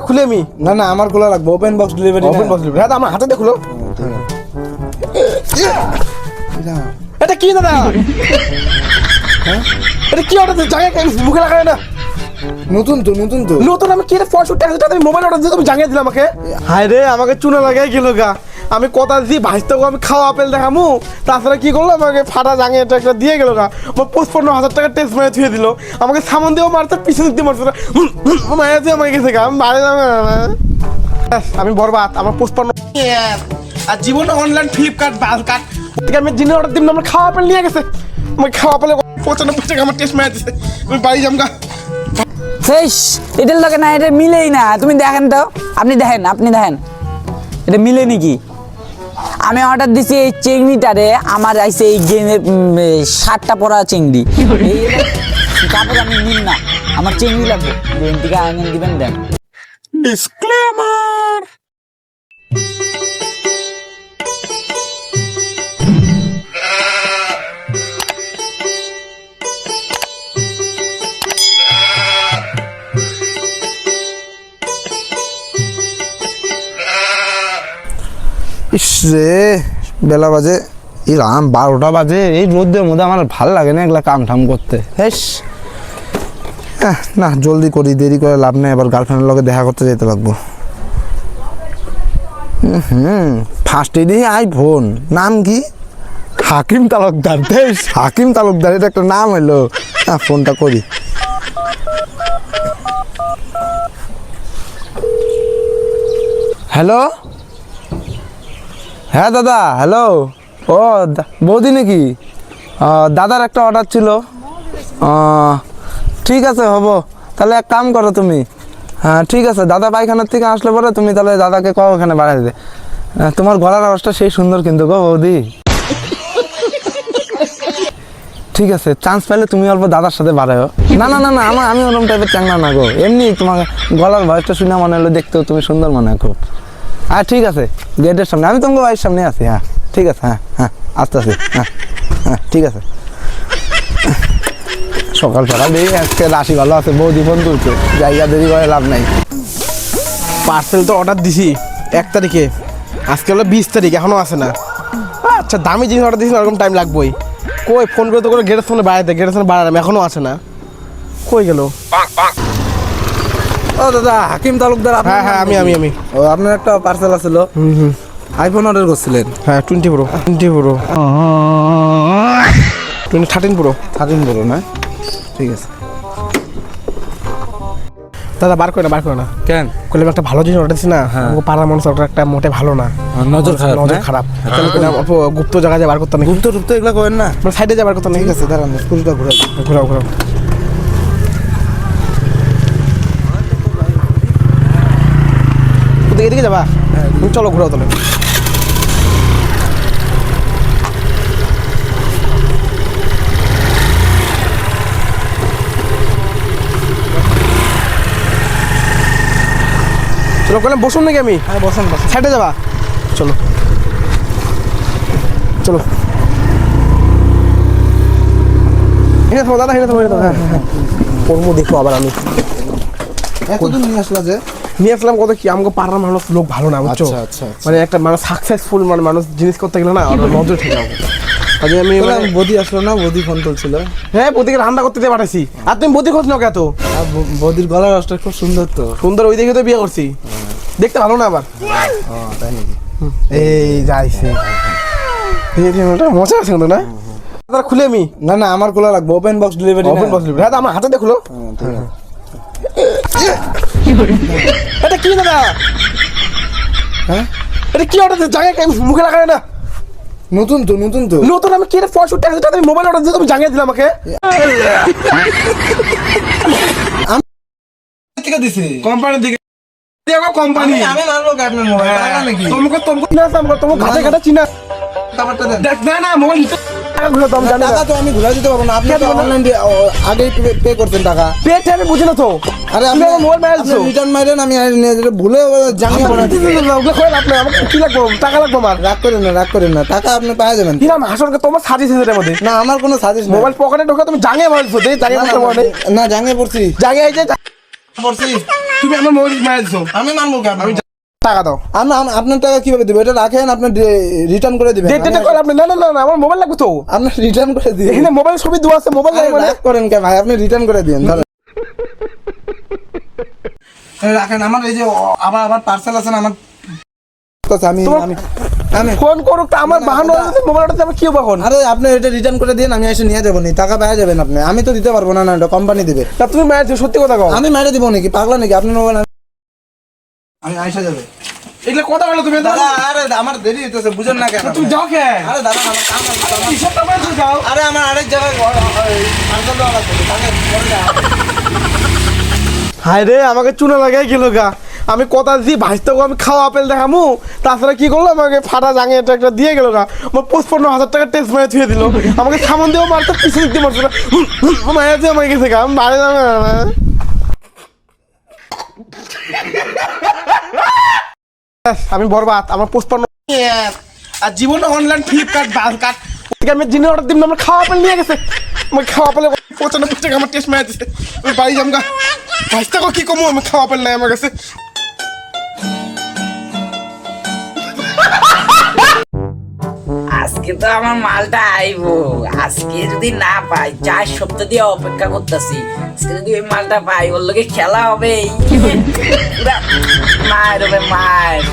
খুলে আমি না না আমার খোলা লাগবে open box delivery open box delivery হ্যাঁ আমার হাতে দেখলো এটা কি দাদা হ্যাঁ এটা কি অর্ডার জায়গা মুখে লাগায় না নতুন নতুন আমি কি রে 65,000 টাকা মোবাইল অর্ডার দিয়ে তুমি জানিয়ে দিলাম আমাকে হায় রে আমাকে চুনা লাগাই গেল গা আমি কথা দিয়ে ভাজতে আমি খাওয়া আপেল দেখামু তাছাড়া কি করলো আমাকে ফাটা জাঙিয়ে একটা দিয়ে গেল গা আমার 55,000 টাকা টেস্ট মেরে থুয়ে দিল আমাকে সামান দিয়েও মারতে পিছনে দিয়ে মারছে মায়া দিয়ে আমাকে গেছে গা আমি মারে আমি বরবাদ আমার 55 আর জীবনে অনলাইন ফ্লিপকার্ট বালকার্ট আমি জিনিস অর্ডার দিন আমার খাওয়া আপেল নিয়ে গেছে আমার খাওয়া আপেল 95 টাকা আমার টেস্ট মেরে দিছে আমি বাড়ি যাম গা ফেস এটার লগে না এটা মিলেই না তুমি দেখেন তো আপনি দেখেন এটা মিলে নাকি আমি অর্ডার দিছি এই চিংড়িটারে আমার আইছে এই শার্টটা পরা চিংড়ি এই কাপড় আমি নিন না আমার চিংড়ি লাগবে দেন থেকে আইনেন দিবেন দেন ডিসক্লেমার ইস রে বেলা বাজে এই রাম 12টা বাজে এই রোদের মধ্যে আমার ভালো লাগে না এগুলা কাম ঠাম করতে হেস না জলদি করি দেরি করে লাভ নেই এবার গার্লফ্রেন্ডের লগে দেখা করতে যেতে লাগবো ফার্স্টে দিই আইফোন নাম কি হাকিম তালুকদার বেশ হাকিম তালুকদার এটা একটা নাম হলো ফোনটা করি হ্যালো হ্যাঁ দাদা হ্যালো ও বৌদি নাকি দাদার একটা অর্ডার ছিল ঠিক আছে হব তাহলে এক কাম করো তুমি হ্যাঁ ঠিক আছে দাদা পায়খানার থেকে আসলে পরে তুমি তাহলে দাদাকে কও ওখানে বাড়াই দিতে তোমার গলার আওয়াজটা সেই সুন্দর কিন্তু গো বৌদি ঠিক আছে চান্স পেলে তুমি অল্প দাদার সাথে বাড়াও না না না না আমি ওরকম টাইপের চাংনা না গো এমনি তোমার গলার ভয়েসটা শুনে মনে হলো দেখতেও তুমি সুন্দর মনে হয় খুব হ্যাঁ ঠিক আছে গেটের সামনে আমি তোমাকে বাড়ির সামনে আছি হ্যাঁ ঠিক আছে হ্যাঁ আস্তে আস্তে হ্যাঁ ঠিক আছে সকাল দেখি আজকে রাশি ভালো আছে বৌদি ফোন তুলছে জায়গা দেরি করে লাভ নাই পার্সেল তো অর্ডার দিছি 1 তারিখে আজকে হলো 20 তারিখ এখনো আসে না আচ্ছা দামি জিনিস অর্ডার দিছি এরকম টাইম লাগবেই কই ফোন করে তো করে গেটের সামনে বাড়ালাম এখনো আসে না কই গেল ও দাদা হাকিম তালুকদার হ্যাঁ আমি ও আপনার একটা পার্সেল আছিল আইফোন অর্ডার করছিলেন হ্যাঁ 20 প্রো 13 প্রো 13 প্রো না ঠিক আছে দাদা বার করে না কেন করলে একটা ভালো জিনিস অর্ডার দিছি না আমাকে পাড়ার মানুষ অর্ডার একটা মোটে ভালো না নজর খারাপ তাহলে অল্প গুপ্ত জায়গায় যাবার করতে গুপ্ত টুপ্ত এগুলো করেন না মানে সাইডে যাবার করতে ঠিক আছে দাঁড়ান স্কুলটা ঘোরাও এদিকে যাবা চলো ঘোরাও তাহলে চলো বললাম বসুন নাকি আমি হ্যাঁ বসেন সাইডে যাবা চলো হেনে থামো দাদা করবো দেখো আবার আমি কতদিন নিয়ে আসলা যে নিয়ে আসলাম কত কি আমাকে পাড়ার মানুষ লোক ভালো না বুঝছো আচ্ছা মানে একটা মানুষ সাকসেসফুল মানে মানুষ জিনিস করতে গেলে না নজর ঠিক হবে আজ আমি বদি আসলো না বদি ফোন তুলছিল হ্যাঁ বদিকে রান্না করতে দিয়ে পাঠাইছি আর তুমি বদি খোঁজ নাও এত বদির গলার আওয়াজটা খুব সুন্দর তো সুন্দর ওই দেখে তো বিয়ে করছি দেখতে ভালো না আবার তাই নাকি এই যাইছে মজা আছে কিন্তু না দাদা খুলে আমি না না আমার খোলা লাগবে open box delivery open box delivery হ্যাঁ আমার হাতে দেখলো এটা কি দাদা হ্যাঁ এটা কি অর্ডার জায়গা মুখে লাগায় না নতুন তো নতুন আমি কি রে 65,000 টাকা মোবাইল অর্ডার দিয়ে তুমি জানিয়ে দিলাম আমাকে থেকে দিছি কোম্পানির দিকে কোম্পানি আমি মানবো আপনার মোবাইল টাকা নাকি তোমাকে ঘাটে ঘাটে চিনা ব্যাপারটা দেন দেখ না মোবাইল টাকা তো আমি ঘুরে দিতে পারবো না আপনি তো অনলাইন আগেই পে করতেন টাকা পেট আমি বুঝি না তো আরে আপনি মোবাইল মারছো রিটার্ন মারেন আমি ভুলে জানিয়ে কি লাগবে টাকা লাগবে আমার রাগ করেন না টাকা আপনি পাওয়া যাবেন কি নাম হাসনকে তোমার সাজিস এর মধ্যে না আমার কোনো সাজেস্ট মোবাইল পকেটে ঢোকা তুমি জাঙ্গে মারছো জাঙ্গে না জানিয়ে পড়ছি জাঙ্গে এই যে পড়ছি তুমি আমার মোবাইল মারা দিছো। আমি মানবো কেন আমি টাকা দাও। আপনার টাকা কিভাবে দেবো? এটা রাখেন, আপনি রিটার্ন করে দিবেন। ডেটে করে আপনি, না না না না, আমার মোবাইল লাগবে তো। আপনি রিটার্ন করে দিবেন। এখানে মোবাইল ছবি দেওয়া আছে, মোবাইল নাই মানে। রাগ করেন কে ভাই? আপনি রিটার্ন করে দিন ধরেন। রাখেন, আমার এই যে আবার পার্সেল আছে না আমার কাছে, আমি আমি আমি ফোন করুক তা আমার বাহানো মোবাইলটাতে আমি কি হবো এখন? আরে আপনি এটা রিটার্ন করে দিন, আমি এসে নিয়ে যাবো নি, টাকা পেয়ে যাবেন আপনি। আমি তো দিতে পারবো না, না এটা কোম্পানি দিবে। তা তুমি মায়ের দিও, সত্যি কথা কও। আমি মেরে দিব নাকি? পাগলা নাকি আপনার মোবাইল? আমি আইসা যাবে। এগুলো কথা বলো তুমি। দাদা আরে আমার দেরি হইতেছে, বুঝেন না কেন? তুমি যাও কে? আরে দাদা আমার কাম আছে, আমার- কিসের টাকা তুমি যাও? আরে আমার আরেক জায়গায় পার্সেল দেওয়া লাগবে, তাকে পরে যাও। হায় রে, আমাকে চুনা লাগাই গেল গা। আমি কথা দিই ভাইতে আমি খাওয়া আপেল দেখামু, তাছাড়া কি করলো, আমাকে ফাটা জাঙে এটা একটা দিয়ে গেল গা। আমার 55,000 টাকা টেস্ট মারে থুয়ে দিল। আমাকে সামান দিয়েও মারতে, কিছু দিতে পারছো না। মায়ের দিয়ে আমার গেছে গা, আমি বাড়ি যাবে না। আমি বরবাদ, আমার 55 আর জীবনে অনলাইন ফ্লিপকার্ট বালকার্ট আমি জিনে অর্ডার দিন, আমার খাওয়া আপেল নিয়ে গেছে। আমার খাওয়া আপেলে 95 টাকা আমার টেস্ট মারা দিচ্ছে। আমি বাড়ি যাম গা। ভাইস্তা কি কমু, আমি খাওয়া আপেল নাই আমার কাছে। আজকে তো আমার মালটা আইবো। আজকে যদি না পাই, 4 সপ্তাহ দিয়ে অপেক্ষা করতেছি। আজকে যদি ওই মালটা পাই, ওর লোকে খেলা হবে। মায়ের হবে মায়ের।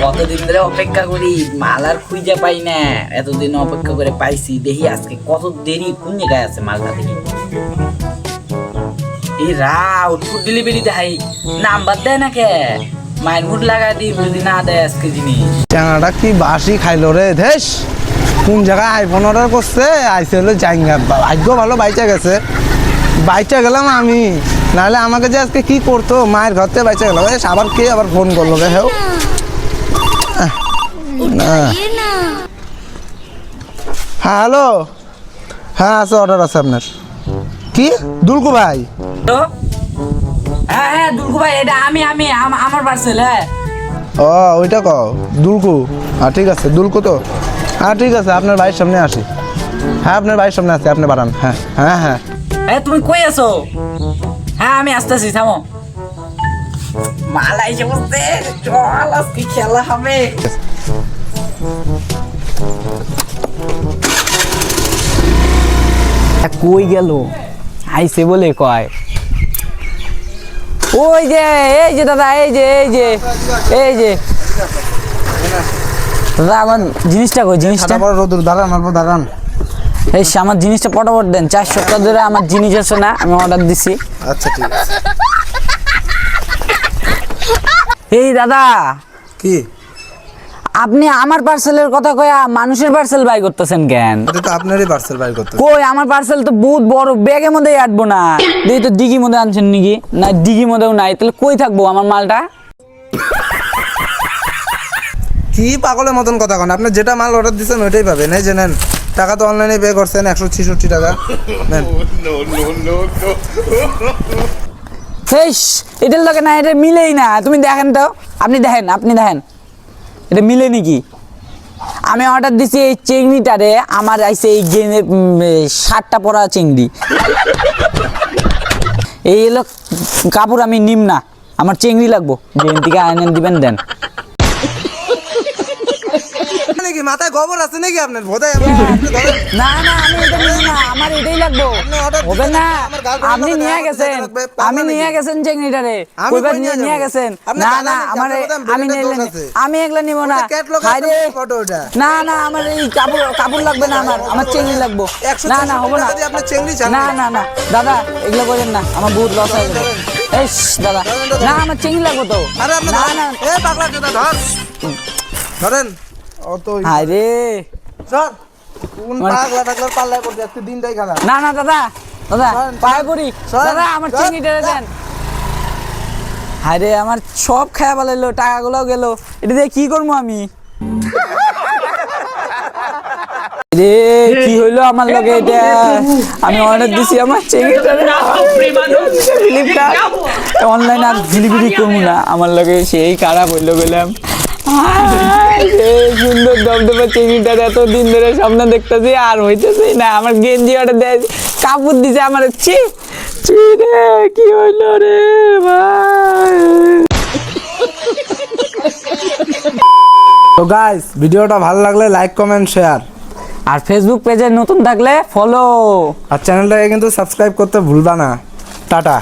কতদিন ধরে অপেক্ষা করি, মাল আর খুঁজে পাই না। এতদিন অপেক্ষা করে পাইছি, দেখি আজকে কত দেরি, কোন জায়গায় আছে মালটা দেখি। এই রাও ফুড ডেলিভারি দেয়, নাম্বার দেয় না কে? মায়ের মুড লাগাই দিই যদি না দেয় আজকে জিনিস। চ্যাংড়াটা কি বাসি খাইলো রে দেশ। কোন জায়গায় আইফোন অর্ডার করছে, আইসে হলো জাইঙ্গা। ভাগ্য ভালো বাইচা গেছে, বাইচা গেলাম আমি, নাহলে আমাকে যে আজকে কি করতো, মায়ের ঘর থেকে বাইচা গেলাম। এস আবার কে আবার ফোন করলো রে? হেও হ্যাঁ হ্যালো, হ্যাঁ আছে, অর্ডার আছে আপনার। কি দুলকু ভাই? তো হ্যাঁ হ্যাঁ দুলকু ভাই, এটা আমার পার্সেল। হ্যাঁ ও ওইটা কও দুলকু। হ্যাঁ ঠিক আছে দুলকু তো। হ্যাঁ ঠিক আছে, আপনার বাড়ির সামনে আসি। হ্যাঁ আপনার বাড়ির সামনে আছে, আপনি বাড়ান। হ্যাঁ হ্যাঁ হ্যাঁ তুমি কই আছো? হ্যাঁ আমি আসতেছি, থামো। মাল আইসে বসতে, চল আজকে খেলা হবে। কই গেল? আইসে বলে কয়। ওই যে, এই যে দাদা, এই যে দাদা, আমার জিনিসটা কই? জিনিসটা বড় রোদুর, দাঁড়ান অল্প দাঁড়ান। এই আমার জিনিসটা পটাপট দেন। 4 সপ্তাহ ধরে আমার জিনিস আছে না, আমি অর্ডার দিছি। আচ্ছা ঠিক আছে। এই দাদা, কি আপনি আমার পার্সেলের কথা কয়া মানুষের পার্সেল বাই করতেছেন কেন? এটা তো আপনারই পার্সেল বাইর করতে। কই আমার পার্সেল তো বহুত বড়, ব্যাগের মধ্যে আটবো না। দেখি তো ডিগির মধ্যে আনছেন নাকি? না ডিগির মধ্যেও নাই, তাহলে কই থাকবো আমার মালটা? কি পাগলের মতন কথা কন? আপনি যেটা মাল অর্ডার দিচ্ছেন ওইটাই পাবেন। এই যে নেন, টাকা তো অনলাইনে পে করছেন 166 টাকা নেন। এটার লগে না, এটা মিলেই না। তুমি দেখেন তো, আপনি দেখেন এটা মিলে নাকি? আমি অর্ডার দিছি এই চিংড়িটারে, আমার আইছে এই শার্টটা পরা চিংড়ি। এই হলো কাপড়, আমি নিম না, আমার চিংড়ি লাগবো। যেন থেকে আনেন দিবেন দেন। নাকি মাথায় গোবর আছে নাকি আপনার? বোধহয় না না, আমি এটা নিব না, আমার এটাই লাগবো। হবে না, আপনি নিয়ে গেছেন, আমি নিয়ে গেছেন চিংড়িটারে, কইবার নিয়ে গেছেন। না না, আমার আমি এগুলা নিব না। না না, আমার এই কাপড় লাগবে না, আমার চিংড়ি লাগবো। না না, হবে না। না না না দাদা, এগুলো করেন না, আমার বহুত লস হয়ে যাবে। দাদা না, আমার চিংড়ি লাগবো তো। না না, ধরেন অত আরে স্যার কোন পাগলা টাগলার পাল্লায় পড়ে আজকে দিনটাই খারাপ। না না দাদা, পায়ে পড়ি দাদা, আমার চিংড়িটা দেন। আরে আমার সব খায়া পালাইলো, টাকাগুলোও গেল, এটা দিয়ে কি করবো আমি? রে কি হইলো আমার লগে? এটা আমি অর্ডার দিছি, আমার চিংড়িটা ফ্লিপকার্ট অনলাইন আর ডেলিভারি করবো না, আমার লগে সেই খারাপ হইলো। গেলাম সুন্দর দমদমা চিংড়িটা এতদিন ধরে স্বপ্ন দেখতেছি, আর হইতেছি না। আমার গেঞ্জি অর্ডার দেয়, কাপড় দিছে আমার, কি হইলো রে ভাই? তো গাইস ভিডিওটা ভালো লাগলে লাইক কমেন্ট শেয়ার আর ফেসবুক পেজে নতুন থাকলে ফলো। আর চ্যানেলটাকে কিন্তু সাবস্ক্রাইব করতে ভুলবা না। টাটা।